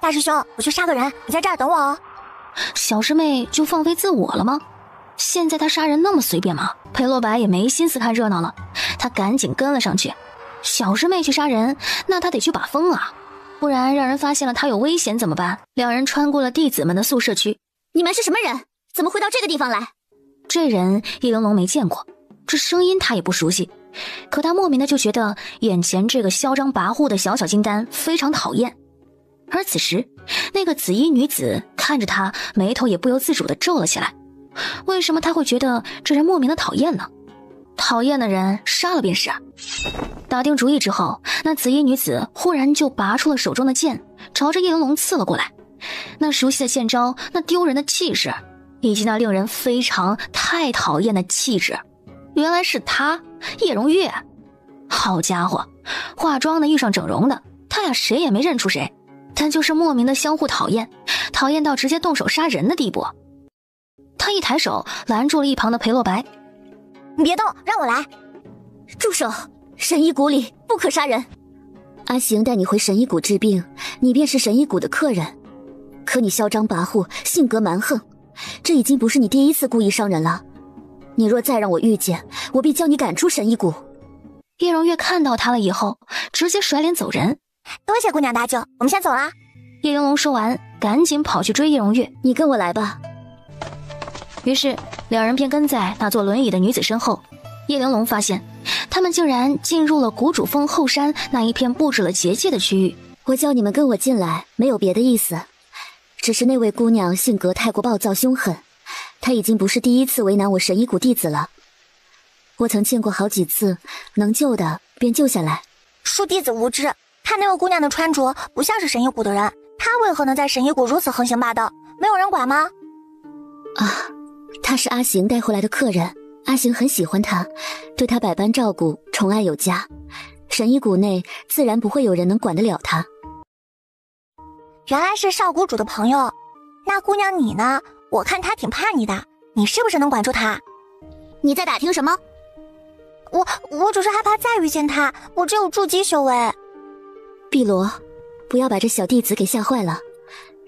大师兄，我去杀个人，你在这儿等我哦。小师妹就放飞自我了吗？现在她杀人那么随便吗？裴洛白也没心思看热闹了，他赶紧跟了上去。小师妹去杀人，那他得去把风啊，不然让人发现了他有危险怎么办？两人穿过了弟子们的宿舍区。你们是什么人？怎么会到这个地方来？这人叶玲珑没见过，这声音他也不熟悉，可他莫名的就觉得眼前这个嚣张跋扈的小小金丹非常讨厌。而此时那个紫衣女子看着他，眉头也不由自主地皱了起来。为什么他会觉得这人莫名的讨厌呢？讨厌的人杀了便是。打定主意之后，那紫衣女子忽然就拔出了手中的剑，朝着叶玲珑刺了过来。那熟悉的剑招，那丢人的气势，以及那令人非常太讨厌的气质，原来是他，叶荣月。好家伙，化妆的遇上整容的，他俩谁也没认出谁，但就是莫名的相互讨厌，讨厌到直接动手杀人的地步。他一抬手拦住了一旁的裴洛白，你别动，让我来。住手！神医谷里不可杀人。阿行带你回神医谷治病，你便是神医谷的客人。可你嚣张跋扈，性格蛮横，这已经不是你第一次故意伤人了。你若再让我遇见，我必将你赶出神医谷。叶荣月看到他了以后，直接甩脸走人。多谢姑娘搭救，我们先走啦。叶玲珑说完，赶紧跑去追叶荣月。你跟我来吧。于是两人便跟在那坐轮椅的女子身后。叶玲珑发现他们竟然进入了谷主峰后山那一片布置了结界的区域。我叫你们跟我进来，没有别的意思，只是那位姑娘性格太过暴躁凶狠，她已经不是第一次为难我神医谷弟子了。我曾见过好几次，能救的便救下来。恕弟子无知，看那位姑娘的穿着不像是神医谷的人，她为何能在神医谷如此横行霸道？没有人管吗？啊，她是阿行带回来的客人，阿行很喜欢她，对她百般照顾，宠爱有加。神医谷内自然不会有人能管得了她。原来是少谷主的朋友，那姑娘你呢？我看她挺叛逆的，你是不是能管住她？你在打听什么？我只是害怕再遇见她，我只有筑基修为。碧罗，不要把这小弟子给吓坏了，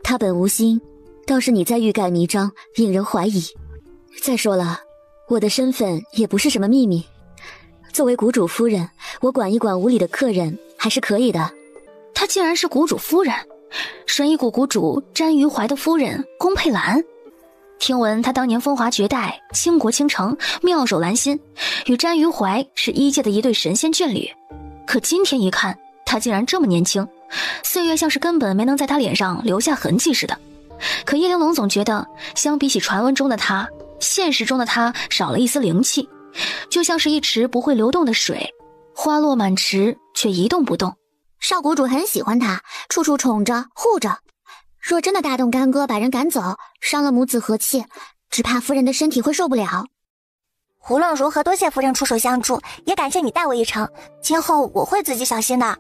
他本无心，倒是你在欲盖弥彰，引人怀疑。再说了，我的身份也不是什么秘密，作为谷主夫人，我管一管屋里的客人还是可以的。她竟然是谷主夫人，神医谷谷主詹于怀的夫人宫佩兰。听闻她当年风华绝代，倾国倾城，妙手兰心，与詹于怀是一届的一对神仙眷侣。可今天一看，她竟然这么年轻，岁月像是根本没能在她脸上留下痕迹似的。可叶玲珑总觉得，相比起传闻中的她，现实中的她少了一丝灵气，就像是一池不会流动的水，花落满池却一动不动。少谷主很喜欢她，处处宠着护着。若真的大动干戈把人赶走，伤了母子和气，只怕夫人的身体会受不了。无论如何，多谢夫人出手相助，也感谢你带我一程，今后我会自己小心的。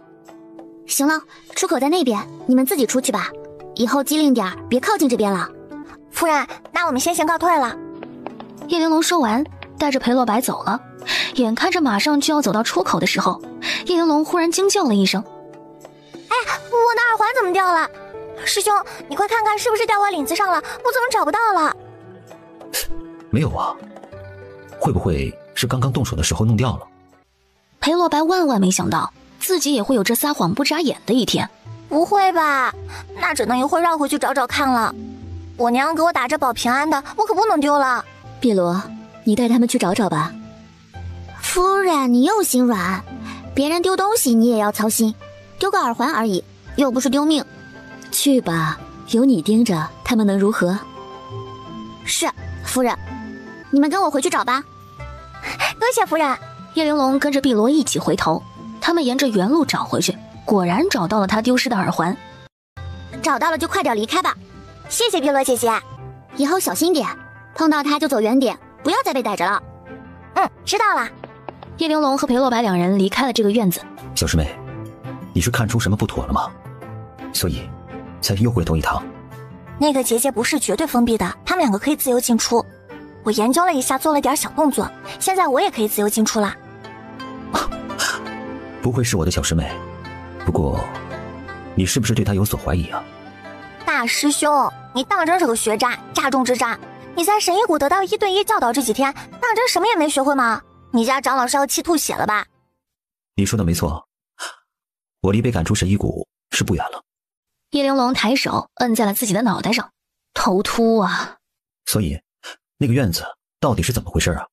行了，出口在那边，你们自己出去吧，以后机灵点，别靠近这边了。夫人，那我们先行告退了。叶玲珑说完，带着裴洛白走了。眼看着马上就要走到出口的时候，叶玲珑忽然惊叫了一声：哎，我的耳环怎么掉了？师兄，你快看看是不是掉我领子上了，我怎么找不到了？没有啊，会不会是刚刚动手的时候弄掉了？裴洛白万万没想到自己也会有这撒谎不眨眼的一天。不会吧，那只能一会儿绕回去找找看了。我娘给我打着保平安的，我可不能丢了。碧罗，你带他们去找找吧。夫人，你又心软，别人丢东西你也要操心，丢个耳环而已，又不是丢命。去吧，有你盯着，他们能如何？是，夫人，你们跟我回去找吧。多谢夫人。叶玲珑跟着碧罗一起回头，他们沿着原路找回去，果然找到了她丢失的耳环。找到了就快点离开吧。谢谢碧罗姐姐，以后小心点，碰到他就走远点，不要再被逮着了。知道了。叶玲珑和裴洛白两人离开了这个院子。小师妹，你是看出什么不妥了吗？所以才又回头一趟。那个结界不是绝对封闭的，他们两个可以自由进出。我研究了一下，做了点小动作，现在我也可以自由进出了。不愧是我的小师妹，不过你是不是对她有所怀疑啊？大师兄，你当真是个学渣，渣中之渣！你在神医谷得到1对1教导这几天，当真什么也没学会吗？你家长老是要气吐血了吧？你说的没错，我离被赶出神医谷是不远了。叶玲珑抬手摁在了自己的脑袋上，头秃啊！所以，那个院子到底是怎么回事啊？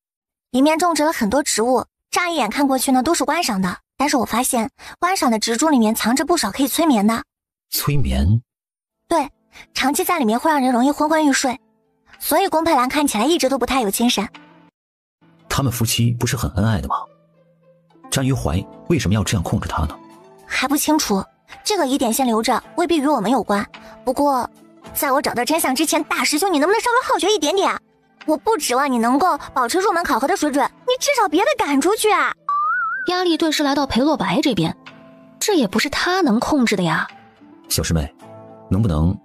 里面种植了很多植物，乍一眼看过去呢都是观赏的，但是我发现观赏的植株里面藏着不少可以催眠的。催眠？对，长期在里面会让人容易昏昏欲睡，所以宫佩兰看起来一直都不太有精神。他们夫妻不是很恩爱的吗？詹于怀为什么要这样控制他呢？还不清楚，这个疑点先留着，未必与我们有关。不过在我找到真相之前，大师兄你能不能稍微好学一点点？我不指望你能够保持入门考核的水准，你至少别被赶出去啊！压力顿时来到裴洛白这边，这也不是他能控制的呀。小师妹，能不能……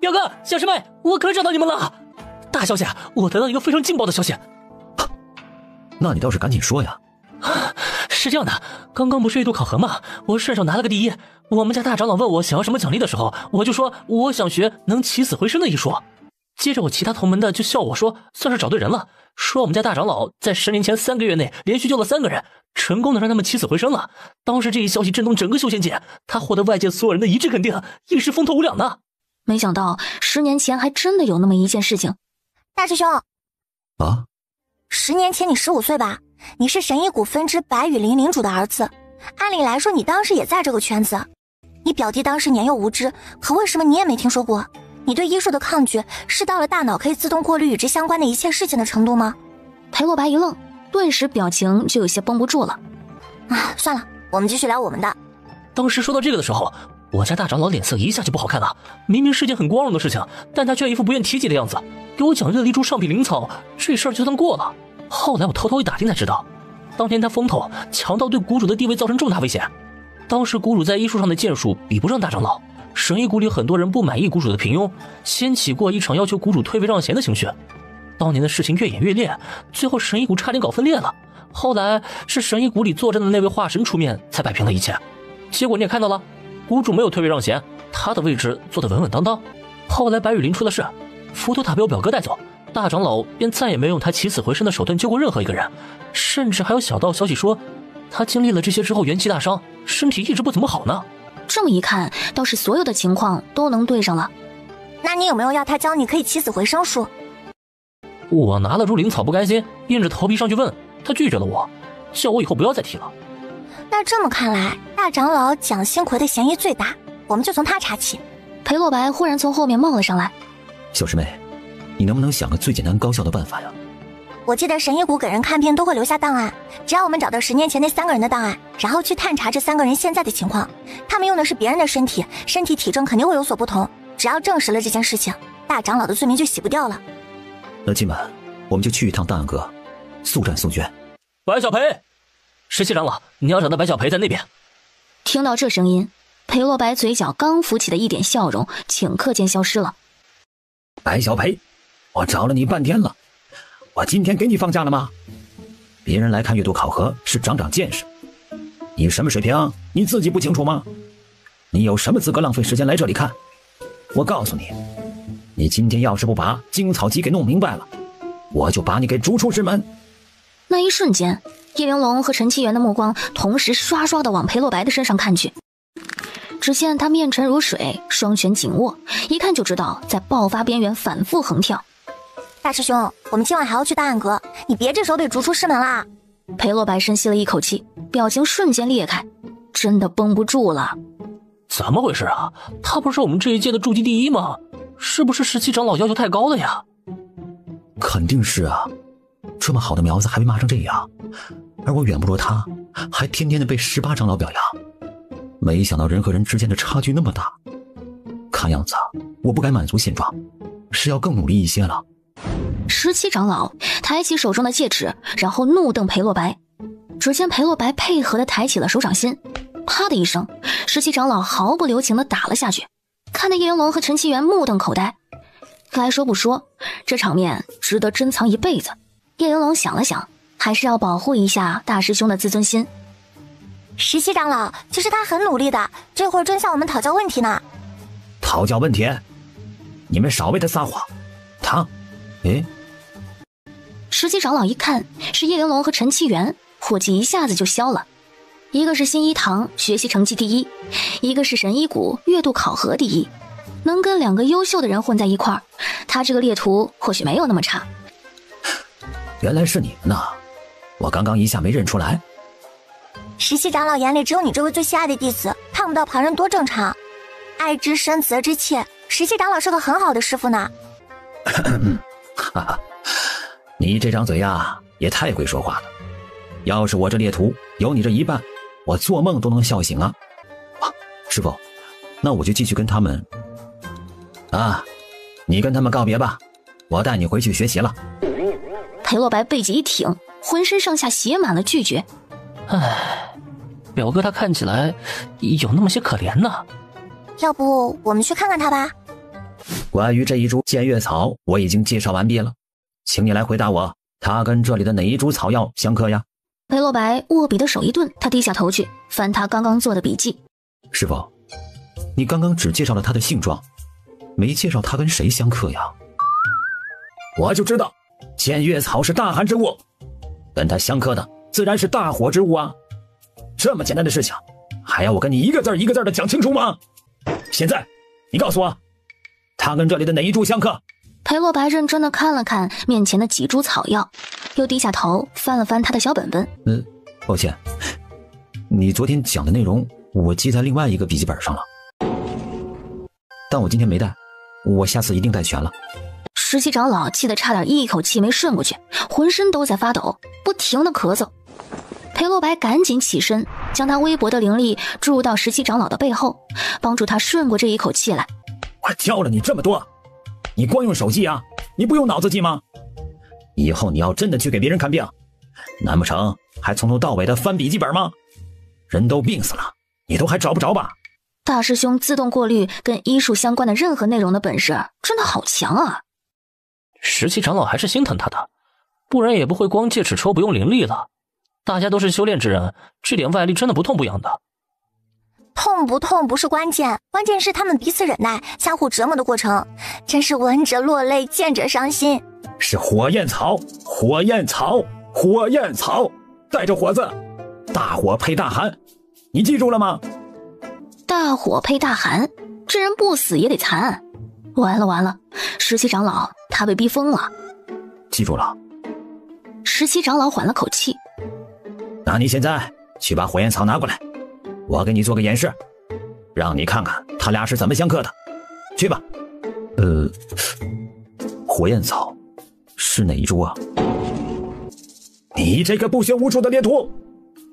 表哥，小师妹，我可找到你们了！大消息，我得到一个非常劲爆的消息。那你倒是赶紧说呀。是这样的，刚刚不是月度考核吗？我顺手拿了个第一。我们家大长老问我想要什么奖励的时候，我就说我想学能起死回生的医术。接着我其他同门的就笑我说算是找对人了，说我们家大长老在10年前3个月内连续救了3个人，成功的让他们起死回生了。当时这一消息震动整个修仙界，他获得外界所有人的一致肯定，一时风头无两呢。没想到10年前还真的有那么一件事情。大师兄啊，10年前你15岁吧？你是神医谷分支白羽林领主的儿子，按理来说你当时也在这个圈子。你表弟当时年幼无知，可为什么你也没听说过？你对医术的抗拒是到了大脑可以自动过滤与之相关的一切事情的程度吗？裴洛白一愣，顿时表情就有些绷不住了。算了，我们继续聊我们的。当时说到这个的时候，我家大长老脸色一下就不好看了。明明是件很光荣的事情，但他却一副不愿提及的样子，给我奖励了一株上品灵草，这事儿就算过了。后来我偷偷一打听才知道，当年他风头强到对谷主的地位造成重大危险。当时谷主在医术上的建树比不上大长老，神医谷里很多人不满意谷主的平庸，掀起过一场要求谷主退位让贤的情绪。当年的事情越演越烈，最后神医谷差点搞分裂了。后来是神医谷里坐镇的那位化神出面才摆平了一切。结果你也看到了，谷主没有退位让贤，他的位置坐得稳稳当当。后来白羽林出了事，浮屠塔被我表哥带走，大长老便再也没用他起死回生的手段救过任何一个人，甚至还有小道消息说他经历了这些之后元气大伤，身体一直不怎么好呢。这么一看，倒是所有的情况都能对上了。那你有没有要他教你可以起死回生术？我拿了株灵草不甘心，硬着头皮上去问，他拒绝了我，叫我以后不要再提了。那这么看来，大长老蒋新奎的嫌疑最大，我们就从他查起。裴洛白忽然从后面冒了上来。小师妹，你能不能想个最简单高效的办法呀？我记得神医谷给人看病都会留下档案，只要我们找到10年前那3个人的档案，然后去探查这3个人现在的情况，他们用的是别人的身体体征肯定会有所不同，只要证实了这件事情，大长老的罪名就洗不掉了。那今晚我们就去一趟档案阁，速战速决。白小培，17长老，你要找的白小培在那边。听到这声音，裴洛白嘴角刚浮起的一点笑容顷刻间消失了。白小培，我找了你半天了，我今天给你放假了吗？别人来看阅读考核是长长见识，你什么水平你自己不清楚吗？你有什么资格浪费时间来这里看？我告诉你，你今天要是不把精草集给弄明白了，我就把你给逐出师门。那一瞬间，叶玲珑和陈七元的目光同时刷刷的往裴洛白的身上看去。只见他面沉如水，双拳紧握，一看就知道在爆发边缘反复横跳。大师兄，我们今晚还要去档案阁，你别这时候被逐出师门啦。裴洛白深吸了一口气，表情瞬间裂开，真的绷不住了。怎么回事啊？他不是我们这一届的筑基第一吗？是不是17长老要求太高了呀？肯定是啊，这么好的苗子还被骂成这样，而我远不如他，还天天的被18长老表扬。没想到人和人之间的差距那么大，看样子我不该满足现状，是要更努力一些了。17长老抬起手中的戒指，然后怒瞪裴洛白。只见裴洛白配合地抬起了手掌心，啪的一声，17长老毫不留情地打了下去，看得叶玲珑和陈其元目瞪口呆。该说不说，这场面值得珍藏一辈子。叶玲珑想了想，还是要保护一下大师兄的自尊心。17长老，其实他很努力的，这会儿正向我们讨教问题呢。讨教问题，你们少为他撒谎。他，哎，石七长老一看是叶玲珑和陈七元，火气一下子就消了。一个是新一堂学习成绩第一，一个是神医谷月度考核第一，能跟2个优秀的人混在一块儿，他这个猎徒或许没有那么差。原来是你们呐，我刚刚一下没认出来。石七长老眼里只有你这位最心爱的弟子，看不到旁人多正常。爱之深责之切，石七长老是个很好的师傅呢。哈哈，你这张嘴呀也太会说话了。要是我这猎徒有你这一半，我做梦都能笑醒啊！师傅，那我就继续跟他们啊，你跟他们告别吧，我带你回去学习了。裴洛白背脊一挺，浑身上下写满了拒绝。唉，表哥他看起来有那么些可怜呢。要不我们去看看他吧？关于这一株剑月草，我已经介绍完毕了，请你来回答我，它跟这里的哪一株草药相克呀？裴洛白握笔的手一顿，他低下头去翻他刚刚做的笔记。师傅，你刚刚只介绍了它的性状，没介绍它跟谁相克呀？我就知道剑月草是大寒之物，跟它相克的自然是大火之物啊！这么简单的事情，还要我跟你一个字一个字的讲清楚吗？现在你告诉我，它跟这里的哪一株相克？裴洛白认真的看了看面前的几株草药，又低下头翻了翻他的小本本。抱歉，你昨天讲的内容我记在另外一个笔记本上了，但我今天没带，我下次一定带全了。石七长老气得差点一口气没顺过去，浑身都在发抖，不停的咳嗽。裴洛白赶紧起身，将他微薄的灵力注入到石七长老的背后，帮助他顺过这一口气来。我教了你这么多，你光用手记啊？你不用脑子记吗？以后你要真的去给别人看病，难不成还从头到尾的翻笔记本吗？人都病死了，你都还找不着吧？大师兄自动过滤跟医术相关的任何内容的本事真的好强啊！石七长老还是心疼他的，不然也不会光戒尺抽不用灵力了。大家都是修炼之人，这点外力真的不痛不痒的。痛不痛不是关键，关键是他们彼此忍耐、相互折磨的过程，真是闻者落泪，见者伤心。是火焰草，火焰草，火焰草，带着火字，大火配大寒，你记住了吗？大火配大寒，这人不死也得残。完了完了，石七长老他被逼疯了。记住了。石七长老缓了口气。那你现在去把火焰草拿过来，我给你做个演示，让你看看他俩是怎么相克的。去吧。火焰草是哪一株啊？你这个不学无术的猎徒，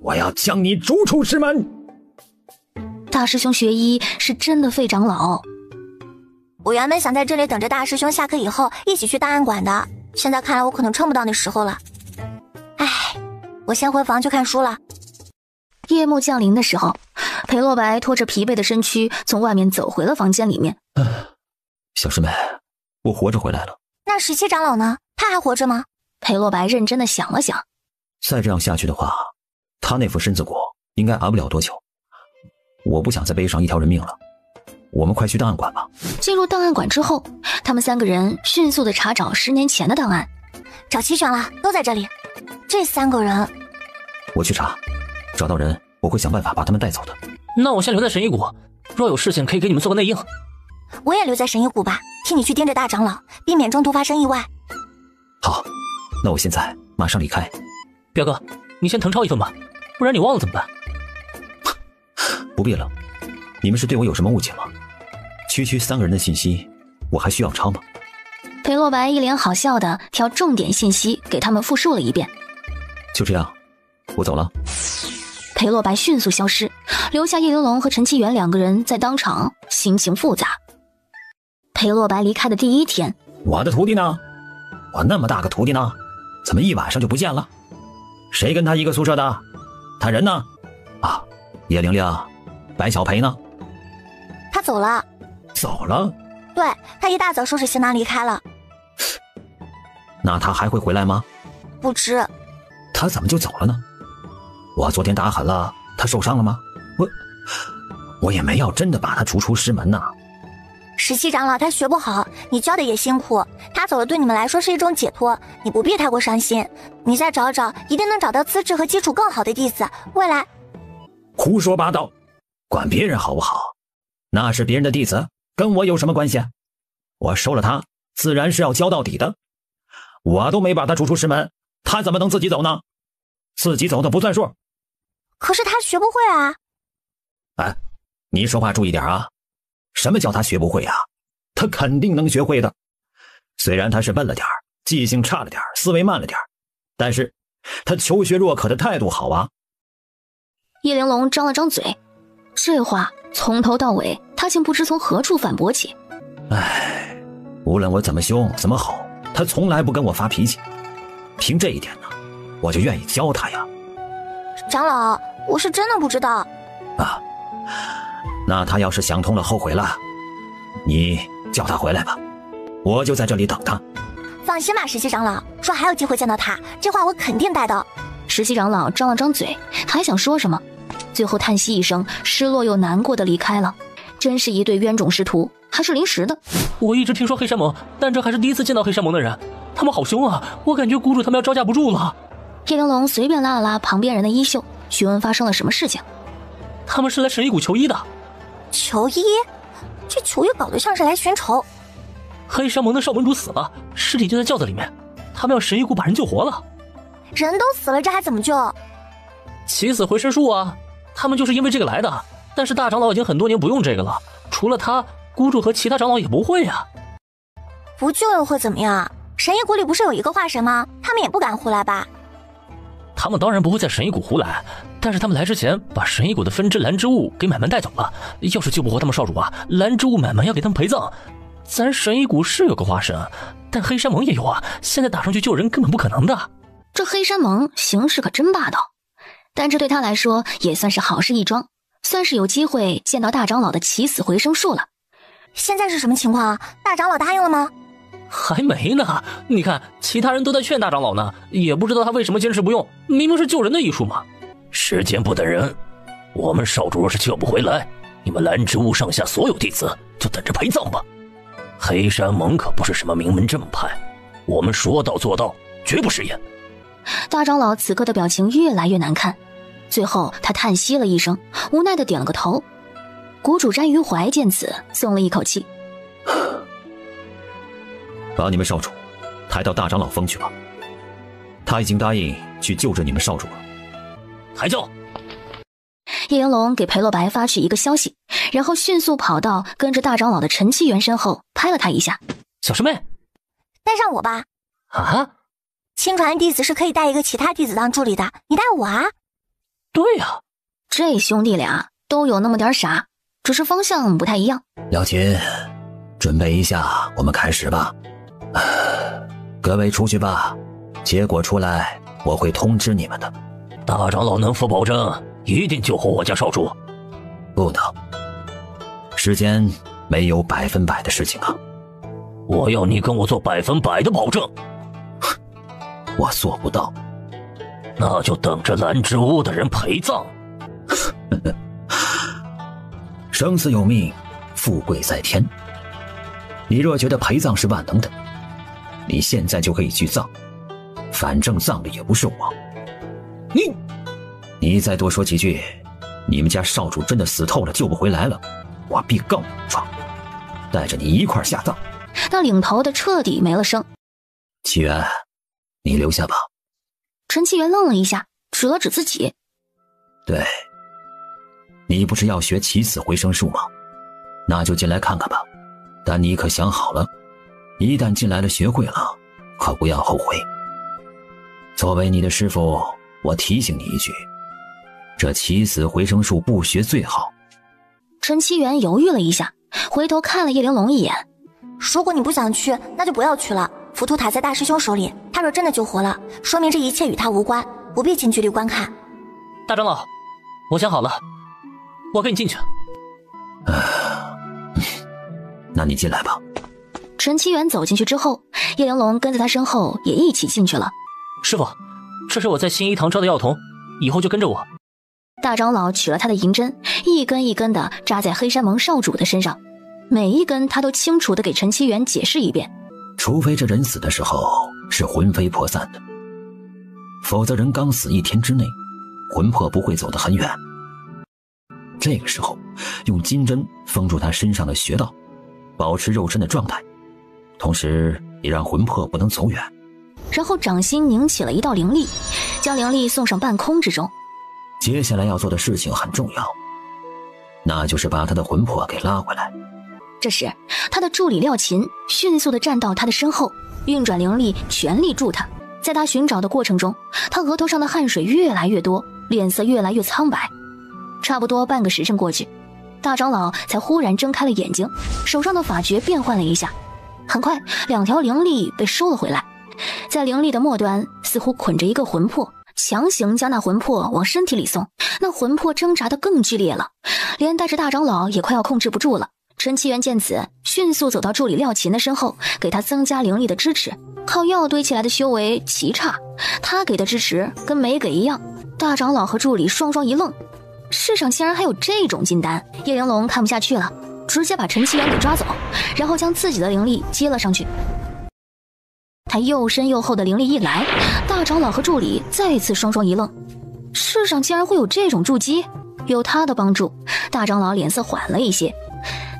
我要将你逐出师门！大师兄学医是真的费长老。我原本想在这里等着大师兄下课以后一起去档案馆的，现在看来我可能撑不到那时候了。唉，我先回房去看书了。夜幕降临的时候，裴洛白拖着疲惫的身躯从外面走回了房间里面。小师妹，我活着回来了。那石七长老呢？他还活着吗？裴洛白认真的想了想，再这样下去的话，他那副身子骨应该熬不了多久。我不想再背上一条人命了，我们快去档案馆吧。进入档案馆之后，他们3个人迅速的查找10年前的档案，找齐全了，都在这里。这3个人，我去查，找到人我会想办法把他们带走的。那我先留在神医谷，若有事情可以给你们做个内应。我也留在神医谷吧，替你去盯着大长老，避免中途发生意外。好，那我现在马上离开。表哥，你先誊抄一份吧，不然你忘了怎么办？不必了，你们是对我有什么误解吗？区3个人的信息，我还需要抄吗？裴洛白一脸好笑的挑重点信息给他们复述了一遍。就这样，我走了。裴洛白迅速消失，留下叶玲珑和陈其元2个人在当场，心情复杂。裴洛白离开的第1天，我的徒弟呢？我那么大个徒弟呢？怎么一晚上就不见了？谁跟他一个宿舍的？他人呢？啊，叶玲玲，白小培呢？他走了。走了？对，他一大早收拾行囊离开了。那他还会回来吗？不知。他怎么就走了呢？我昨天打狠了，他受伤了吗？我也没要真的把他逐出师门呐。石七长老他学不好，你教的也辛苦，他走了对你们来说是一种解脱，你不必太过伤心。你再找找，一定能找到资质和基础更好的弟子，未来……胡说八道，管别人好不好？那是别人的弟子，跟我有什么关系？我收了他，自然是要教到底的。我都没把他逐出师门，他怎么能自己走呢？自己走的不算数。可是他学不会啊。哎，你说话注意点啊！什么叫他学不会啊？他肯定能学会的。虽然他是笨了点，记性差了点，思维慢了点，但是他求学若渴的态度好啊。叶玲珑张了张嘴，这话从头到尾他竟不知从何处反驳起。哎，无论我怎么凶怎么吼，他从来不跟我发脾气。凭这一点呢，我就愿意教他呀。长老，我是真的不知道。啊，那他要是想通了后悔了，你叫他回来吧，我就在这里等他。放心吧，石七长老，说还有机会见到他，这话我肯定带到。石七长老张了张嘴，还想说什么，最后叹息一声，失落又难过的离开了。真是一对冤种师徒，还是临时的。我一直听说黑山盟，但这还是第一次见到黑山盟的人，他们好凶啊，我感觉谷主他们要招架不住了。叶玲珑随便拉了拉旁边人的衣袖，询问发生了什么事情。他们是来神医谷求医的。求医？这求医搞得像是来寻仇。黑山盟的少盟主死了，尸体就在轿子里面，他们要神医谷把人救活了。人都死了，这还怎么救？起死回生术啊，他们就是因为这个来的。但是大长老已经很多年不用这个了，除了他，谷主和其他长老也不会啊。不救又会怎么样？神医谷里不是有一个化神吗？他们也不敢胡来吧？他们当然不会在神医谷胡来，但是他们来之前把神医谷的分支蓝之物给买卖带走了。要是救不活他们少主啊，蓝之物买卖要给他们陪葬。咱神医谷是有个化神，但黑山盟也有啊，现在打上去救人根本不可能的。这黑山盟行事可真霸道，但这对他来说也算是好事一桩，算是有机会见到大长老的起死回生术了。现在是什么情况？大长老答应了吗？还没呢，你看其他人都在劝大长老呢，也不知道他为什么坚持不用，明明是救人的医术嘛。时间不等人，我们少主若是救不回来，你们蓝之物上下所有弟子就等着陪葬吧。黑山盟可不是什么名门正派，我们说到做到，绝不食言。大长老此刻的表情越来越难看，最后他叹息了一声，无奈的点了个头。谷主詹于怀见此，松了一口气。把你们少主抬到大长老峰去吧，他已经答应去救治你们少主了。抬轿。叶玲珑给裴洛白发去一个消息，然后迅速跑到跟着大长老的陈七元身后，拍了他一下。小师妹，带上我吧。啊？亲传弟子是可以带一个其他弟子当助理的，你带我啊？对呀，这兄弟俩都有那么点傻，只是方向不太一样。了琴，准备一下，我们开始吧。各位出去吧，结果出来我会通知你们的。大长老能否保证一定救活我家少主？不能，世间没有100%的事情啊。我要你跟我做100%的保证。我做不到。那就等着蓝之屋的人陪葬。生死有命，富贵在天。你若觉得陪葬是万能的，你现在就可以去葬，反正葬的也不是我。你再多说几句，你们家少主真的死透了，救不回来了，我必告你无状，带着你一块下葬。那领头的彻底没了声。七元，你留下吧。陈七元愣了一下，指了指自己。对，你不是要学起死回生术吗？那就进来看看吧。但你可想好了，一旦进来了学会了，可不要后悔。作为你的师父，我提醒你一句，这起死回生术不学最好。陈七元犹豫了一下，回头看了叶玲珑一眼。如果你不想去，那就不要去了。浮屠塔在大师兄手里，他若真的救活了，说明这一切与他无关，不必近距离观看。大长老，我想好了，我跟你进去。那你进来吧。陈七元走进去之后，叶玲珑跟在他身后也一起进去了。师傅，这是我在新一堂招的药童，以后就跟着我。大长老取了他的银针，一根一根的扎在黑山盟少主的身上。每一根他都清楚地给陈七元解释一遍。除非这人死的时候是魂飞魄散的，否则人刚死1天之内，魂魄不会走得很远。这个时候用金针封住他身上的穴道，保持肉身的状态，同时也让魂魄不能走远。然后掌心拧起了一道灵力，将灵力送上半空之中。接下来要做的事情很重要，那就是把他的魂魄给拉回来。这时他的助理廖琴迅速地站到他的身后，运转灵力全力助他。在他寻找的过程中，他额头上的汗水越来越多，脸色越来越苍白。差不多半个时辰过去，大长老才忽然睁开了眼睛，手上的法诀变换了一下，很快2条灵力被收了回来。在灵力的末端似乎捆着一个魂魄，强行将那魂魄往身体里送。那魂魄挣扎得更剧烈了，连带着大长老也快要控制不住了。陈七元见此，迅速走到助理廖琴的身后，给他增加灵力的支持。靠药堆起来的修为奇差，他给的支持跟没给一样。大长老和助理双双一愣，世上竟然还有这种金丹！叶玲珑看不下去了，直接把陈七元给抓走，然后将自己的灵力接了上去。他又深又厚的灵力一来，大长老和助理再次双双一愣，世上竟然会有这种筑基！有他的帮助，大长老脸色缓了一些。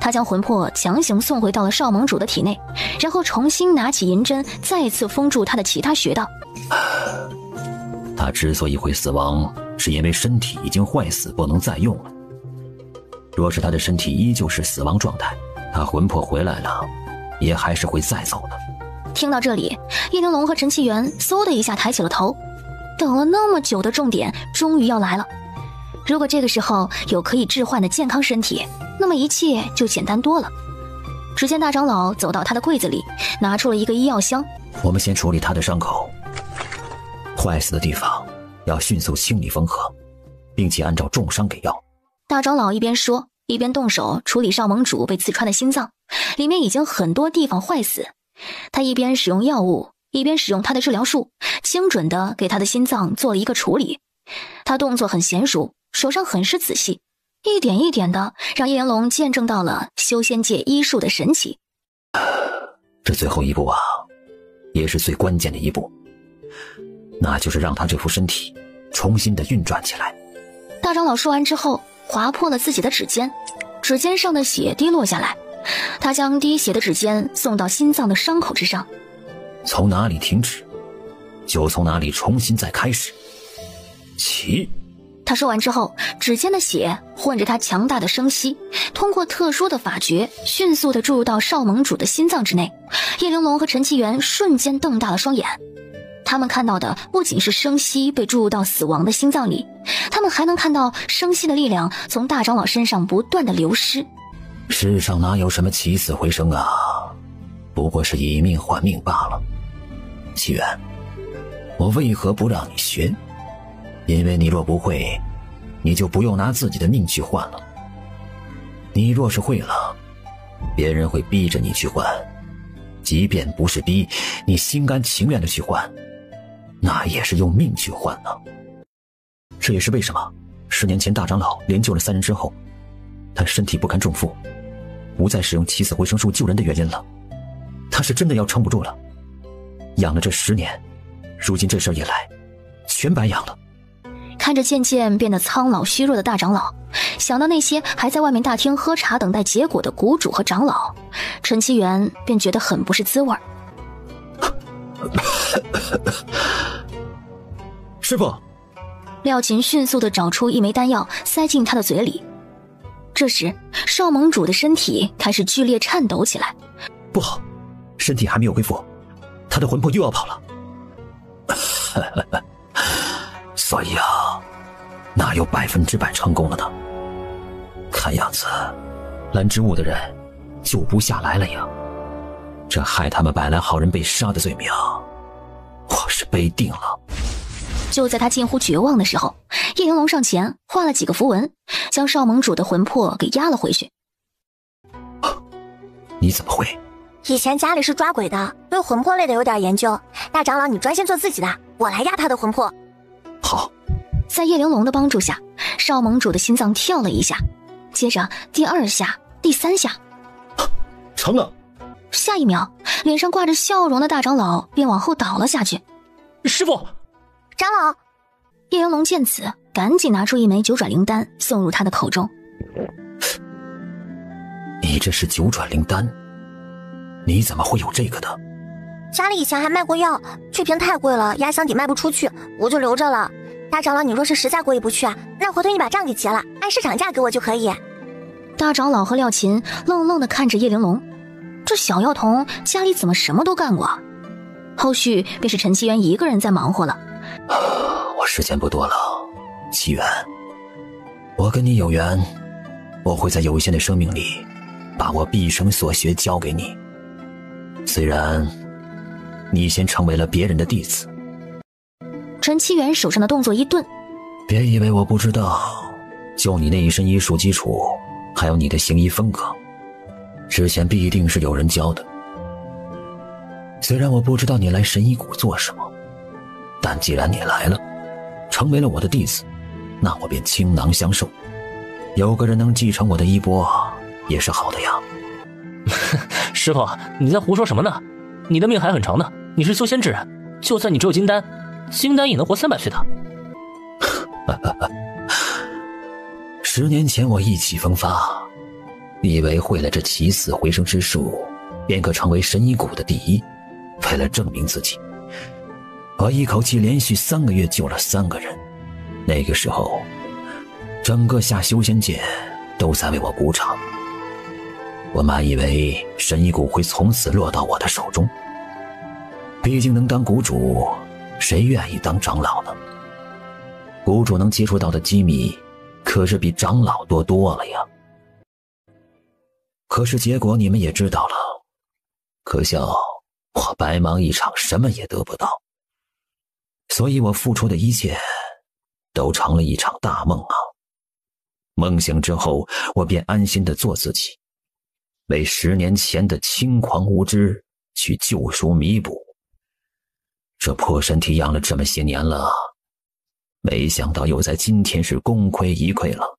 他将魂魄强行送回到了少盟主的体内，然后重新拿起银针，再次封住他的其他穴道。他之所以会死亡，是因为身体已经坏死，不能再用了。若是他的身体依旧是死亡状态，他魂魄回来了，也还是会再走的。听到这里，叶玲珑和陈七元嗖的一下抬起了头。等了那么久的重点终于要来了。如果这个时候有可以置换的健康身体，那么一切就简单多了。只见大长老走到他的柜子里，拿出了一个医药箱。我们先处理他的伤口，坏死的地方要迅速清理缝合，并且按照重伤给药。大长老一边说，一边动手处理少盟主被刺穿的心脏，里面已经很多地方坏死。他一边使用药物，一边使用他的治疗术，精准地给他的心脏做了一个处理。他动作很娴熟，手上很是仔细，一点一点的让叶玲珑见证到了修仙界医术的神奇。这最后一步啊，也是最关键的一步，那就是让他这副身体重新的运转起来。大长老说完之后，划破了自己的指尖，指尖上的血滴落下来，他将滴血的指尖送到心脏的伤口之上，从哪里停止，就从哪里重新再开始。起。他说完之后，指尖的血混着他强大的生息，通过特殊的法诀迅速地注入到少盟主的心脏之内。叶玲珑和陈七元瞬间瞪大了双眼，他们看到的不仅是生息被注入到死亡的心脏里，他们还能看到生息的力量从大长老身上不断的流失。世上哪有什么起死回生啊，不过是以命换命罢了。七元，我为何不让你学？因为你若不会，你就不用拿自己的命去换了。你若是会了，别人会逼着你去换，即便不是逼，你心甘情愿的去换，那也是用命去换呢。这也是为什么10年前大长老连救了3人之后，他身体不堪重负，不再使用起死回生术救人的原因了。他是真的要撑不住了，养了这10年，如今这事儿一来，全白养了。看着渐渐变得苍老虚弱的大长老，想到那些还在外面大厅喝茶等待结果的谷主和长老，陈七元便觉得很不是滋味。师父，廖琴迅速地找出一枚丹药塞进他的嘴里。这时少盟主的身体开始剧烈颤抖起来。不好，身体还没有恢复，他的魂魄又要跑了。所以啊，哪有100%成功了呢？看样子蓝之物的人救不下来了呀，这害他们百来好人被杀的罪名，我是背定了。就在他近乎绝望的时候，叶玲珑上前画了几个符文，将少盟主的魂魄给压了回去。你怎么会？以前家里是抓鬼的，对魂魄类的有点研究。大长老，你专心做自己的，我来压他的魂魄。好。在叶玲珑的帮助下，少盟主的心脏跳了一下，接着第2下、第3下。成了。下一秒，脸上挂着笑容的大长老便往后倒了下去。师傅，长老。叶云龙见此，赶紧拿出一枚九转灵丹送入他的口中。你这是九转灵丹？你怎么会有这个的？家里以前还卖过药，这瓶太贵了，压箱底卖不出去，我就留着了。大长老，你若是实在过意不去啊，那回头你把账给结了，按市场价给我就可以。大长老和廖琴愣愣地看着叶玲珑，这小药童家里怎么什么都干过？后续便是陈七元一个人在忙活了。我时间不多了，七元，我跟你有缘，我会在有限的生命里把我毕生所学教给你。虽然你先成为了别人的弟子。陈七元手上的动作一顿，别以为我不知道，就你那一身医术基础，还有你的行医风格，之前必定是有人教的。虽然我不知道你来神医谷做什么，但既然你来了，成为了我的弟子，那我便倾囊相授。有个人能继承我的衣钵，也是好的呀。师傅，你在胡说什么呢？你的命还很长呢，你是修仙之人，就算你只有金丹，金丹也能活300岁的。10年前我意气风发，以为会了这起死回生之术，便可成为神医谷的第一。为了证明自己，我一口气连续3个月救了3个人。那个时候，整个下修仙界都在为我鼓掌。我满以为神医谷会从此落到我的手中，毕竟能当谷主，谁愿意当长老呢？谷主能接触到的机密，可是比长老多多了呀。可是结果你们也知道了，可笑我白忙一场，什么也得不到。所以我付出的一切都成了一场大梦啊。梦醒之后，我便安心地做自己，为10年前的轻狂无知去救赎弥补。这破身体养了这么些年了，没想到又在今天是功亏一篑了。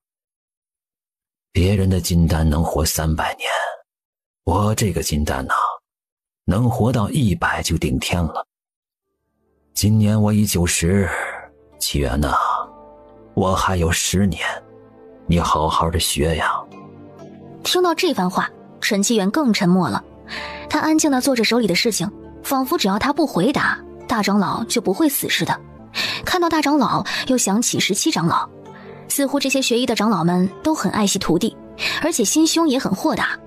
别人的金丹能活300年，我这个金丹能活到100就顶天了。今年我已90，七元我还有10年，你好好的学呀。听到这番话，陈七元更沉默了。他安静地做着手里的事情，仿佛只要他不回答，大长老就不会死似的。看到大长老，又想起17长老，似乎这些学医的长老们都很爱惜徒弟，而且心胸也很豁达。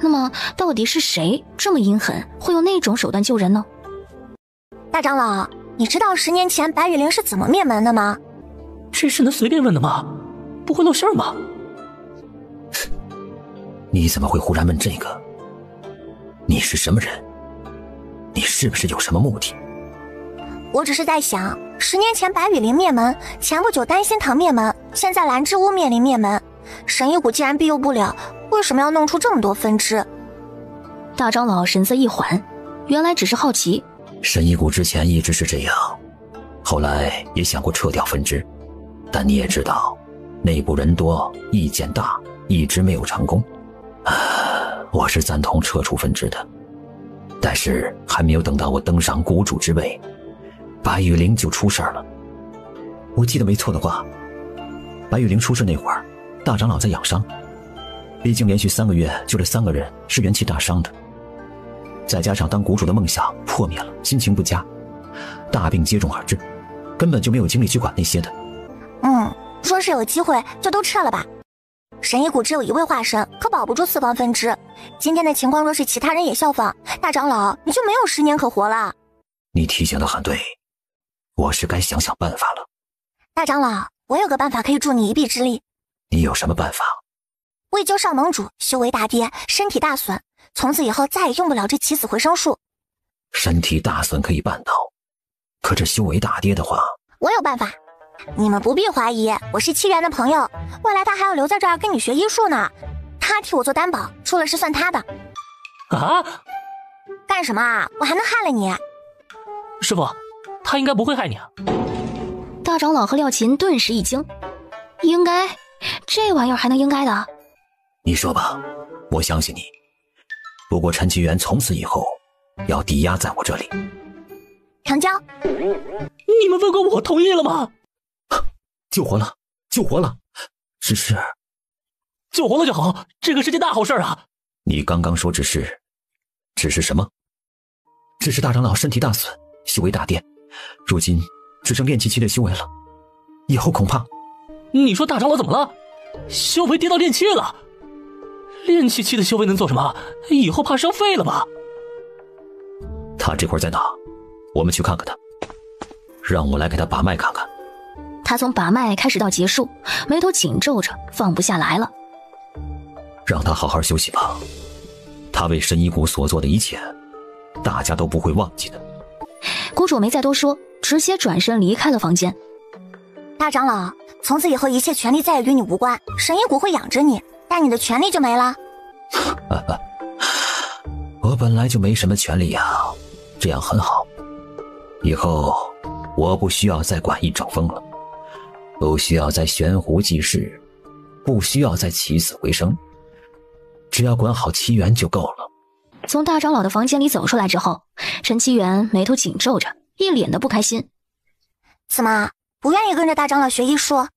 那么到底是谁这么阴狠，会用那种手段救人呢？大长老，你知道10年前白羽灵是怎么灭门的吗？这是能随便问的吗？不会露馅吗？你怎么会忽然问这个？你是什么人？你是不是有什么目的？我只是在想，10年前白羽灵灭门，前不久丹心堂灭门，现在兰之屋面临灭门，神医谷既然庇佑不了，为什么要弄出这么多分支？大长老神色一缓，原来只是好奇。神医谷之前一直是这样，后来也想过撤掉分支，但你也知道，内部人多，意见大，一直没有成功。我是赞同撤除分支的，但是还没有等到我登上谷主之位，白羽灵就出事了。我记得没错的话，白羽灵出事那会儿，大长老在养伤，毕竟连续3个月救了3个人，是元气大伤的。再加上当谷主的梦想破灭了，心情不佳，大病接踵而至，根本就没有精力去管那些的。说是有机会就都撤了吧。神医谷只有1位化身，可保不住4方分支。今天的情况若是其他人也效仿，大长老你就没有10年可活了。你提醒得很对，我是该想想办法了。大长老，我有个办法可以助你一臂之力。你有什么办法？为救少盟主，修为大跌，身体大损，从此以后再也用不了这起死回生术。身体大损可以办到，可这修为大跌的话，我有办法。你们不必怀疑，我是七元的朋友，未来他还要留在这儿跟你学医术呢。他替我做担保，出了事算他的。啊？干什么啊？我还能害了你？师傅，他应该不会害你啊。大长老和廖琴顿时一惊，应该？这玩意儿还能应该的？你说吧，我相信你。不过陈其元从此以后要抵押在我这里。成交。你们问过我同意了吗？救活了，救活了，只是救活了就好，这个是件大好事啊！你刚刚说只是什么？只是大长老身体大损，修为大跌，如今只剩炼气期的修为了，以后恐怕……你说大长老怎么了？修为跌到炼气了？炼气期的修为能做什么？以后怕是要废了吧？他这会儿在哪？我们去看看他，让我来给他把脉看看。他从把脉开始到结束，眉头紧皱着，放不下来了。让他好好休息吧，他为神医谷所做的一切，大家都不会忘记的。谷主没再多说，直接转身离开了房间。大长老，从此以后一切权利再也与你无关，神医谷会养着你，但你的权利就没了。我本来就没什么权利呀，这样很好。以后我不需要再管一整风了，不需要再悬壶济世，不需要再起死回生，只要管好七元就够了。从大长老的房间里走出来之后，陈七元眉头紧皱着，一脸的不开心。怎么不愿意跟着大长老学医术？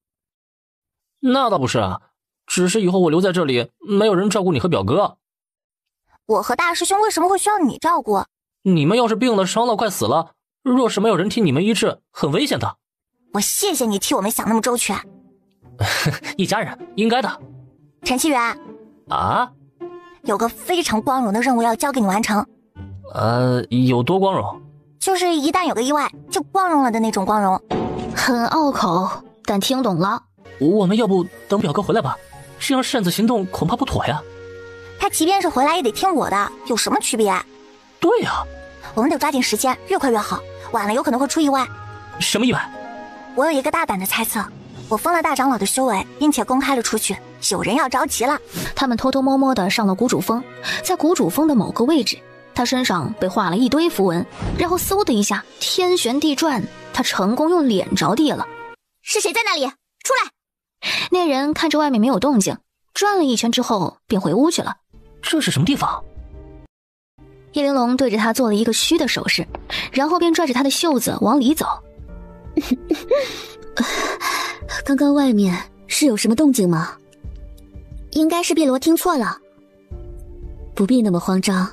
那倒不是啊，只是以后我留在这里，没有人照顾你和表哥。我和大师兄为什么会需要你照顾？你们要是病了伤了快死了，若是没有人替你们医治，很危险的。我谢谢你替我们想那么周全。一家人应该的。陈七元啊，有个非常光荣的任务要交给你完成。有多光荣？就是一旦有个意外就光荣了的那种光荣。很拗口，但听懂了。我们要不等表哥回来吧，这样擅自行动恐怕不妥呀。他即便是回来也得听我的，有什么区别？对呀，我们得抓紧时间，越快越好，晚了有可能会出意外。什么意外？我有一个大胆的猜测，我封了大长老的修为，并且公开了出去，有人要着急了。他们偷偷摸摸的上了谷主峰，在谷主峰的某个位置，他身上被画了一堆符文，然后嗖的一下天旋地转，他成功用脸着地了。是谁在那里？出来！那人看着外面没有动静，转了一圈之后便回屋去了。这是什么地方？叶玲珑对着他做了一个虚的手势，然后便拽着他的袖子往里走。刚刚外面是有什么动静吗？应该是碧罗听错了。不必那么慌张，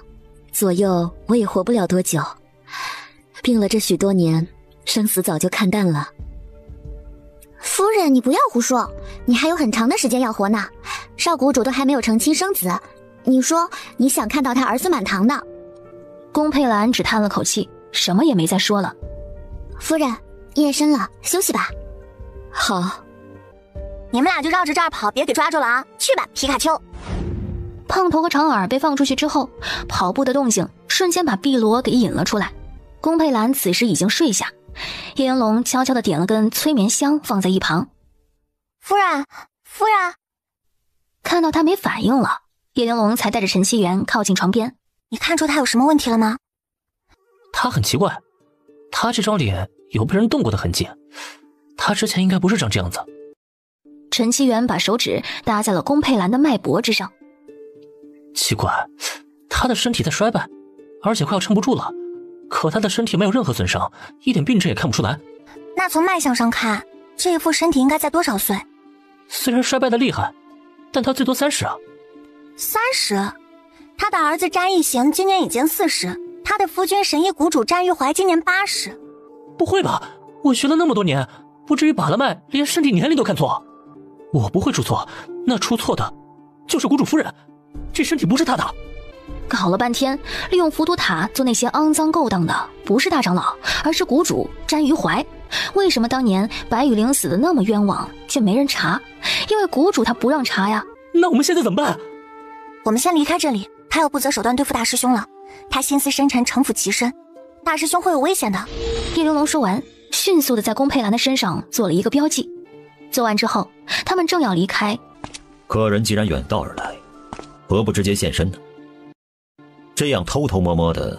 左右我也活不了多久，病了这许多年，生死早就看淡了。夫人，你不要胡说，你还有很长的时间要活呢。少谷主都还没有成亲生子，你说你想看到他儿孙满堂呢？宫佩兰只叹了口气，什么也没再说了。夫人，夜深了，休息吧。好。你们俩就绕着这儿跑，别给抓住了啊！去吧，皮卡丘。胖头和长耳被放出去之后，跑步的动静瞬间把碧罗给引了出来。宫佩兰此时已经睡下，叶云龙悄悄地点了根催眠香放在一旁。夫人，夫人。看到他没反应了，叶云龙才带着陈希元靠近床边。你看出他有什么问题了吗？他很奇怪，他这张脸有被人动过的痕迹，他之前应该不是长这样子。陈希元把手指搭在了宫佩兰的脉搏之上。奇怪，他的身体在衰败，而且快要撑不住了，可他的身体没有任何损伤，一点病症也看不出来。那从脉象上看，这一副身体应该在多少岁？虽然衰败的厉害，但他最多30啊。30？他的儿子詹义行今年已经40，他的夫君神医谷主詹玉怀今年80。不会吧，我学了那么多年，不至于把了脉连身体年龄都看错。我不会出错，那出错的就是谷主夫人，这身体不是她的。搞了半天，利用浮屠塔做那些肮脏勾当的不是大长老，而是谷主詹于怀。为什么当年白雨灵死的那么冤枉，却没人查？因为谷主他不让查呀。那我们现在怎么办？我们先离开这里，他要不择手段对付大师兄了。他心思深沉，城府极深，大师兄会有危险的。叶玲珑说完，迅速的在宫佩兰的身上做了一个标记。做完之后，他们正要离开。客人既然远道而来，何不直接现身呢？这样偷偷摸摸的，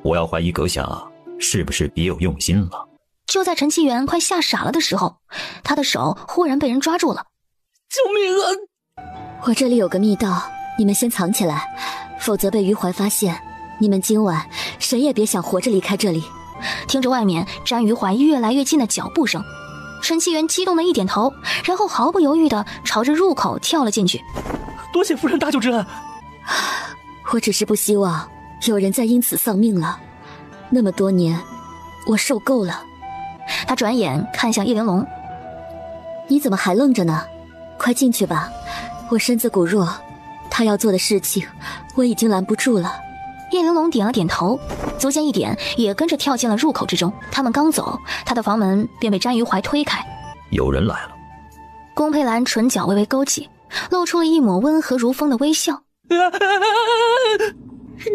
我要怀疑阁下是不是别有用心了。就在陈其元快吓傻了的时候，他的手忽然被人抓住了。救命啊！我这里有个密道，你们先藏起来，否则被余怀发现，你们今晚谁也别想活着离开这里。听着外面沾余怀越来越近的脚步声，陈其元激动的一点头，然后毫不犹豫地朝着入口跳了进去。多谢夫人大救之恩。我只是不希望有人再因此丧命了。那么多年，我受够了。他转眼看向叶玲珑，你怎么还愣着呢？快进去吧，我身子骨弱，他要做的事情我已经拦不住了。叶玲珑点了点头，足尖一点，也跟着跳进了入口之中。他们刚走，他的房门便被詹余怀推开。有人来了。宫佩兰唇角微微勾起，露出了一抹温和如风的微笑。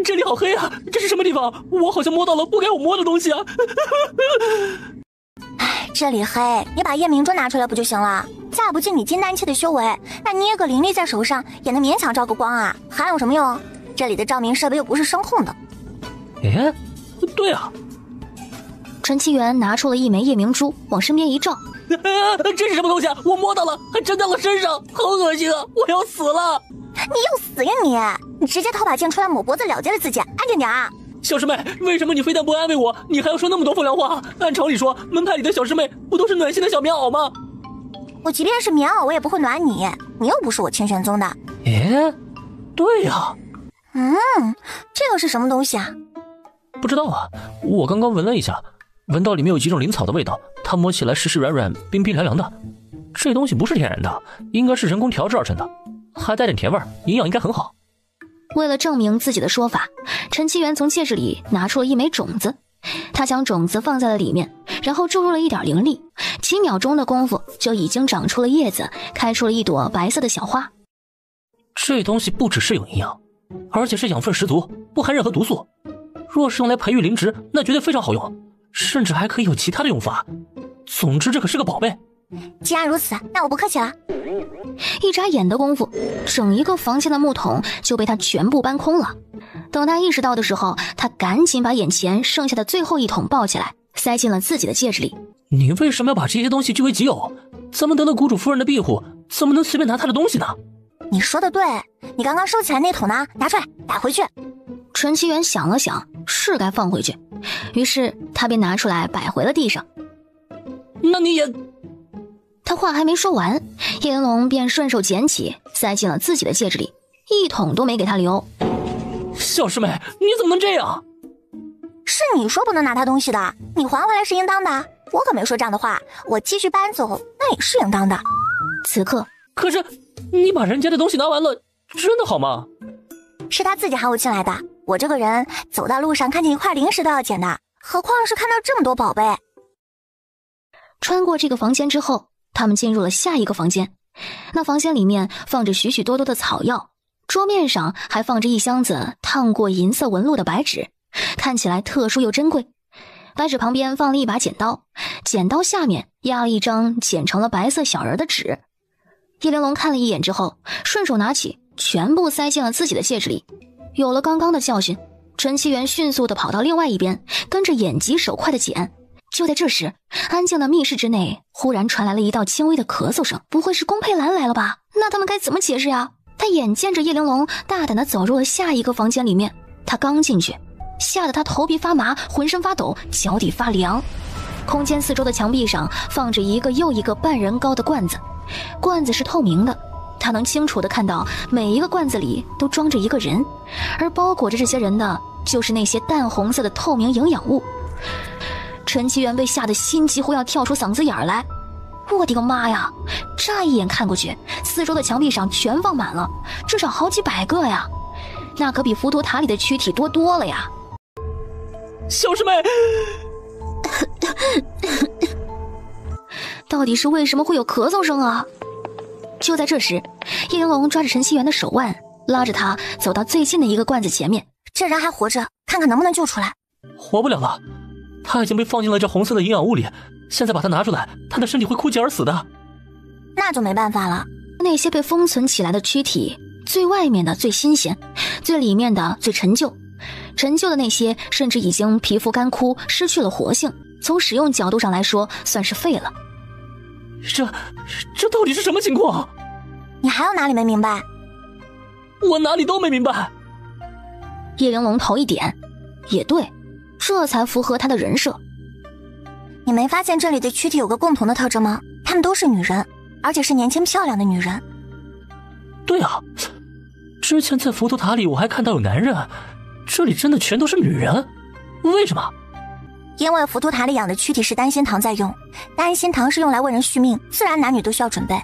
这里好黑啊，这是什么地方？我好像摸到了不该我摸的东西啊。这里黑，你把夜明珠拿出来不就行了？架不进你金丹期的修为，那捏个灵力在手上也能勉强照个光啊，还有什么用？这里的照明设备又不是声控的。哎，对啊。陈其元拿出了一枚夜明珠，往身边一照。这是什么东西啊？我摸到了，还粘在了身上，好恶心啊！我要死了！你要死呀你直接掏把剑出来抹脖子了结了自己，安静点啊！小师妹，为什么你非但不安慰我，你还要说那么多风凉话？按常理说，门派里的小师妹不都是暖心的小棉袄吗？我即便是棉袄，我也不会暖你，你又不是我清玄宗的。哎，对呀。这个是什么东西啊？不知道啊，我刚刚闻了一下，闻到里面有几种灵草的味道，它摸起来湿湿软软、冰冰凉凉的。这东西不是天然的，应该是人工调制而成的，还带点甜味，营养应该很好。为了证明自己的说法，陈其元从戒指里拿出了一枚种子，他将种子放在了里面，然后注入了一点灵力，几秒钟的功夫就已经长出了叶子，开出了一朵白色的小花。这东西不只是有营养，而且是养分十足，不含任何毒素。若是用来培育灵植，那绝对非常好用，甚至还可以有其他的用法。总之，这可是个宝贝。既然如此，那我不客气了。一眨眼的功夫，整一个房间的木桶就被他全部搬空了。等他意识到的时候，他赶紧把眼前剩下的最后一桶抱起来，塞进了自己的戒指里。你为什么要把这些东西据为己有？咱们得了谷主夫人的庇护，怎么能随便拿她的东西呢？你说的对，你刚刚收起来那桶呢？拿出来，摆回去。陈其元想了想，是该放回去，于是他便拿出来摆回了地上。那你也……他话还没说完，叶玲珑便顺手捡起，塞进了自己的戒指里，一桶都没给他留。小师妹，你怎么能这样？是你说不能拿他东西的，你还回来是应当的，我可没说这样的话，我继续搬走那也是应当的。此刻，可是你把人家的东西拿完了，真的好吗？是他自己喊我进来的，我这个人走到路上看见一块零食都要捡的，何况是看到这么多宝贝。穿过这个房间之后，他们进入了下一个房间。那房间里面放着许许多多的草药，桌面上还放着一箱子烫过银色纹路的白纸，看起来特殊又珍贵。白纸旁边放了一把剪刀，剪刀下面压了一张剪成了白色小人的纸。叶玲珑看了一眼之后，顺手拿起，全部塞进了自己的戒指里。有了刚刚的教训，陈其元迅速地跑到另外一边，跟着眼疾手快地捡。就在这时，安静的密室之内忽然传来了一道轻微的咳嗽声。不会是宫佩兰来了吧？那他们该怎么解释呀？他眼见着叶玲珑大胆地走入了下一个房间里面，他刚进去，吓得他头皮发麻，浑身发抖，脚底发凉。空间四周的墙壁上放着一个又一个半人高的罐子，罐子是透明的，他能清楚地看到每一个罐子里都装着一个人，而包裹着这些人的就是那些淡红色的透明营养物。陈其元被吓得心几乎要跳出嗓子眼来。我的个妈呀，乍一眼看过去，四周的墙壁上全放满了，至少好几百个呀，那可比浮屠塔里的躯体多多了呀。小师妹，到底是为什么会有咳嗽声啊？就在这时，叶玲珑抓着陈希元的手腕，拉着他走到最近的一个罐子前面。这人还活着，看看能不能救出来。活不了了，他已经被放进了这红色的营养物里，现在把他拿出来，他的身体会枯竭而死的。那就没办法了。那些被封存起来的躯体，最外面的最新鲜，最里面的最陈旧。陈旧的那些甚至已经皮肤干枯，失去了活性，从使用角度上来说算是废了。这到底是什么情况？你还有哪里没明白？我哪里都没明白。叶玲珑头一点，也对，这才符合他的人设。你没发现这里的躯体有个共同的特征吗？她们都是女人，而且是年轻漂亮的女人。对啊，之前在浮屠塔里我还看到有男人，这里真的全都是女人，为什么？因为浮屠塔里养的躯体是丹心堂在用，丹心堂是用来为人续命，自然男女都需要准备。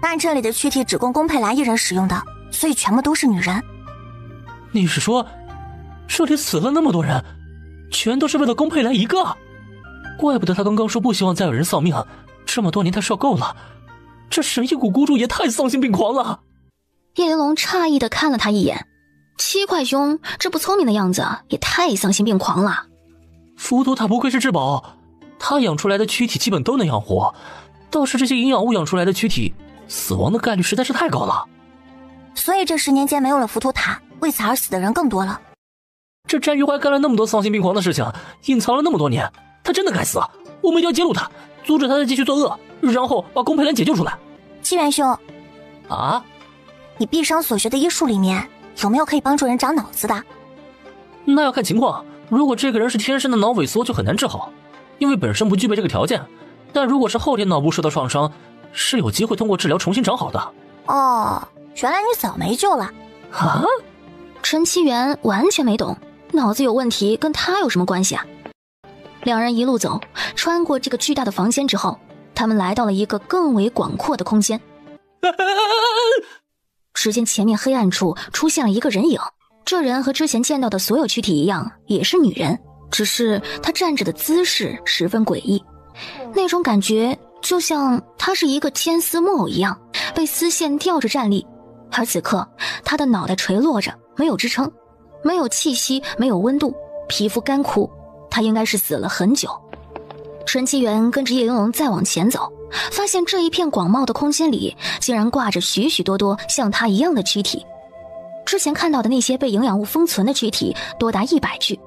但这里的躯体只供宫佩兰一人使用的，所以全部都是女人。你是说，这里死了那么多人，全都是为了宫佩兰一个？怪不得他刚刚说不希望再有人丧命，这么多年他受够了。这神医谷谷主也太丧心病狂了。叶玲珑诧异地看了他一眼，七块兄这不聪明的样子也太丧心病狂了。浮屠塔不愧是至宝，他养出来的躯体基本都能养活，倒是这些营养物养出来的躯体，死亡的概率实在是太高了。所以这10年间没有了浮屠塔，为此而死的人更多了。这詹玉怀干了那么多丧心病狂的事情，隐藏了那么多年，他真的该死！我们一定要揭露他，阻止他再继续作恶，然后把宫佩兰解救出来。七元兄，啊？你毕生所学的医术里面有没有可以帮助人长脑子的？那要看情况，如果这个人是天生的脑萎缩就很难治好，因为本身不具备这个条件，但如果是后天脑部受到创伤，是有机会通过治疗重新长好的。哦，原来你早没救了。啊？陈七元完全没懂，脑子有问题跟他有什么关系啊？两人一路走，穿过这个巨大的房间之后，他们来到了一个更为广阔的空间。只见前面黑暗处出现了一个人影，这人和之前见到的所有躯体一样，也是女人，只是她站着的姿势十分诡异，那种感觉就像她是一个牵丝木偶一样，被丝线吊着站立，而此刻她的脑袋垂落着，没有支撑，没有气息，没有温度，皮肤干枯，她应该是死了很久。陈七元跟着叶玲珑再往前走，发现这一片广袤的空间里竟然挂着许许多多像他一样的躯体。之前看到的那些被营养物封存的躯体多达100具，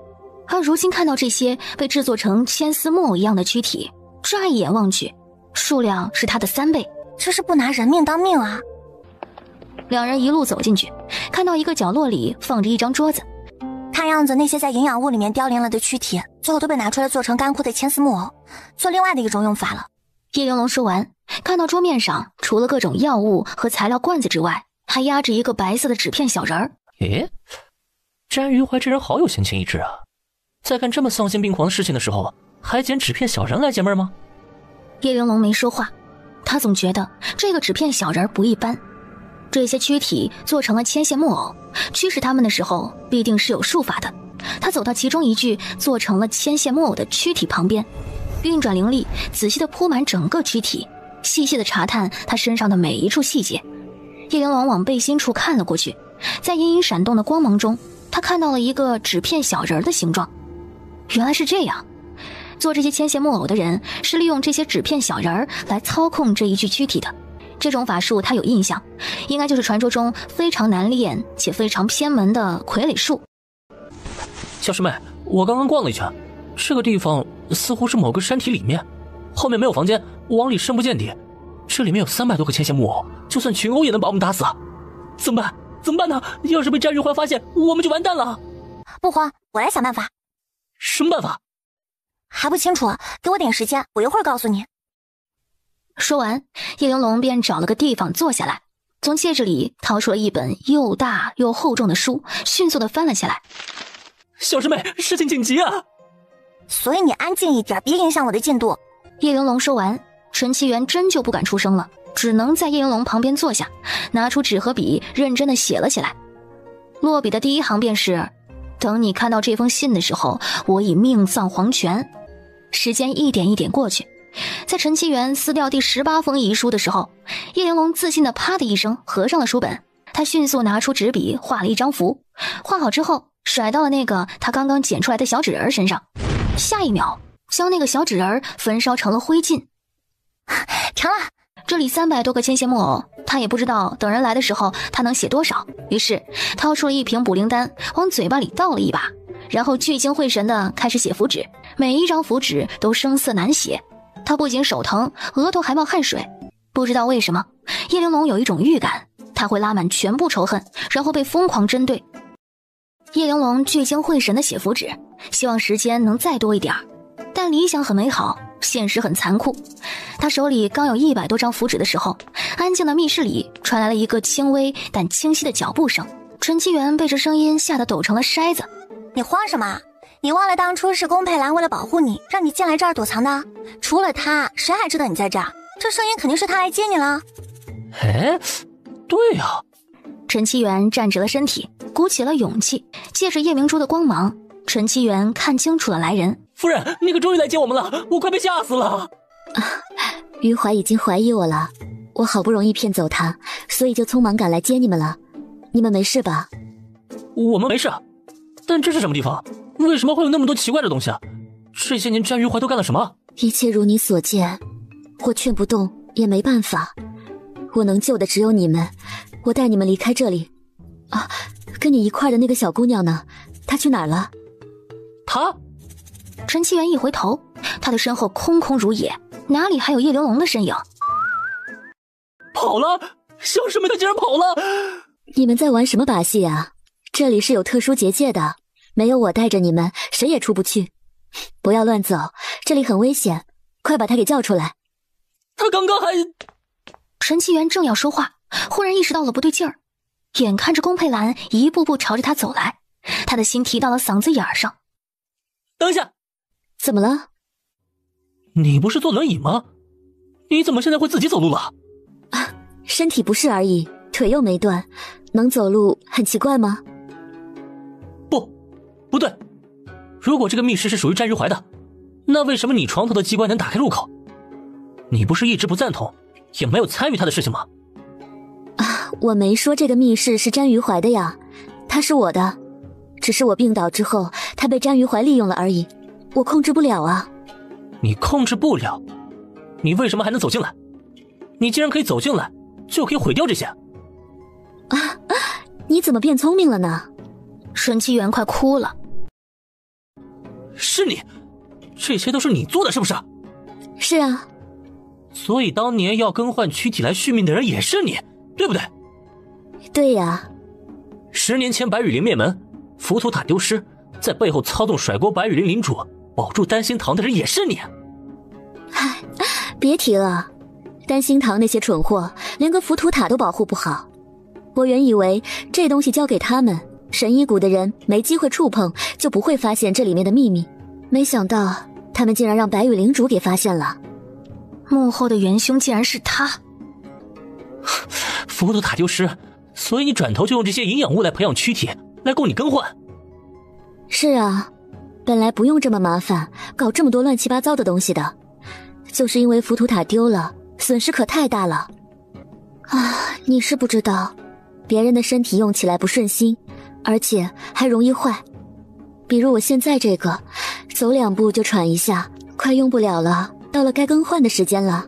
而如今看到这些被制作成牵丝木偶一样的躯体，乍一眼望去，数量是他的3倍。这是不拿人命当命啊！两人一路走进去，看到一个角落里放着一张桌子，看样子那些在营养物里面凋零了的躯体，最后都被拿出来做成干枯的牵丝木偶，做另外的一种用法了。叶玲珑说完，看到桌面上除了各种药物和材料罐子之外，还压着一个白色的纸片小人儿。诶，詹于怀这人好有闲情逸致啊，在干这么丧心病狂的事情的时候，还捡纸片小人来解闷吗？叶玲珑没说话，他总觉得这个纸片小人不一般。这些躯体做成了牵线木偶，驱使他们的时候必定是有术法的。他走到其中一具做成了牵线木偶的躯体旁边，运转灵力，仔细地铺满整个躯体，细细地查探他身上的每一处细节。叶玲珑往背心处看了过去，在隐隐闪动的光芒中，他看到了一个纸片小人的形状。原来是这样，做这些牵线木偶的人是利用这些纸片小人来操控这一具躯体的。这种法术他有印象，应该就是传说中非常难练且非常偏门的傀儡术。小师妹，我刚刚逛了一圈，这个地方似乎是某个山体里面，后面没有房间，往里深不见底，这里面有300多个牵线木偶，就算群殴也能把我们打死。怎么办？怎么办呢？要是被詹玉环发现，我们就完蛋了。不慌，我来想办法。什么办法？还不清楚，给我点时间，我一会儿告诉你。说完，叶玲珑便找了个地方坐下来，从戒指里掏出了一本又大又厚重的书，迅速地翻了起来。小师妹，事情紧急啊！所以你安静一点，别影响我的进度。叶玲珑说完，陈其元真就不敢出声了，只能在叶玲珑旁边坐下，拿出纸和笔，认真地写了起来。落笔的第一行便是：等你看到这封信的时候，我已命丧黄泉。时间一点一点过去，在陈其元撕掉第18封遗书的时候，叶玲珑自信的啪的一声合上了书本。他迅速拿出纸笔画了一张符，画好之后甩到了那个他刚刚捡出来的小纸人身上，下一秒将那个小纸人焚烧成了灰烬。成了。这里300多个牵线木偶，他也不知道等人来的时候他能写多少，于是掏出了一瓶补灵丹，往嘴巴里倒了一把，然后聚精会神地开始写符纸，每一张符纸都生涩难写。他不仅手疼，额头还冒汗水。不知道为什么，叶玲珑有一种预感，他会拉满全部仇恨，然后被疯狂针对。叶玲珑聚精会神地写符纸，希望时间能再多一点，但理想很美好，现实很残酷。他手里刚有100多张符纸的时候，安静的密室里传来了一个轻微但清晰的脚步声。陈七元被这声音吓得抖成了筛子。你慌什么？你忘了当初是宫佩兰为了保护你，让你进来这儿躲藏的？除了他，谁还知道你在这儿？这声音肯定是他来接你了。哎，对呀。陈七元站直了身体，鼓起了勇气，借着夜明珠的光芒，陈七元看清楚了来人。夫人，你可终于来接我们了，我快被吓死了。余淮已经怀疑我了，我好不容易骗走他，所以就匆忙赶来接你们了。你们没事吧？我们没事，但这是什么地方？为什么会有那么多奇怪的东西？这些年詹余淮都干了什么？一切如你所见，我劝不动也没办法，我能救的只有你们，我带你们离开这里。啊，跟你一块的那个小姑娘呢？她去哪儿了？她？陈七元一回头，他的身后空空如也，哪里还有叶玲珑的身影？跑了！小师妹她竟然跑了！你们在玩什么把戏啊？这里是有特殊结界的，没有我带着你们，谁也出不去。不要乱走，这里很危险，快把他给叫出来。他刚刚还……陈七元正要说话，忽然意识到了不对劲儿，眼看着宫佩兰一步步朝着他走来，他的心提到了嗓子眼上。等一下，怎么了？你不是坐轮椅吗？你怎么现在会自己走路了？啊，身体不适而已，腿又没断，能走路很奇怪吗？不对，如果这个密室是属于詹余淮的，那为什么你床头的机关能打开入口？你不是一直不赞同，也没有参与他的事情吗？啊，我没说这个密室是詹余淮的呀，他是我的，只是我病倒之后，他被詹余淮利用了而已，我控制不了啊。你控制不了？你为什么还能走进来？你既然可以走进来，就可以毁掉这些。啊，你怎么变聪明了呢？陈七元快哭了。是你，这些都是你做的是不是？是啊。所以当年要更换躯体来续命的人也是你，对不对？对呀。10年前白羽林灭门，浮屠塔丢失，在背后操纵甩锅白羽林领主保住丹心堂的人也是你。唉，别提了，丹心堂那些蠢货连个浮屠塔都保护不好，我原以为这东西交给他们神医谷的人没机会触碰，就不会发现这里面的秘密，没想到他们竟然让白羽领主给发现了。幕后的元凶竟然是他。浮屠塔丢失，所以你转头就用这些营养物来培养躯体，来供你更换。是啊，本来不用这么麻烦，搞这么多乱七八糟的东西的，就是因为浮屠塔丢了，损失可太大了。啊，你是不知道，别人的身体用起来不顺心，而且还容易坏。比如我现在这个，走2步就喘一下，快用不了了，到了该更换的时间了。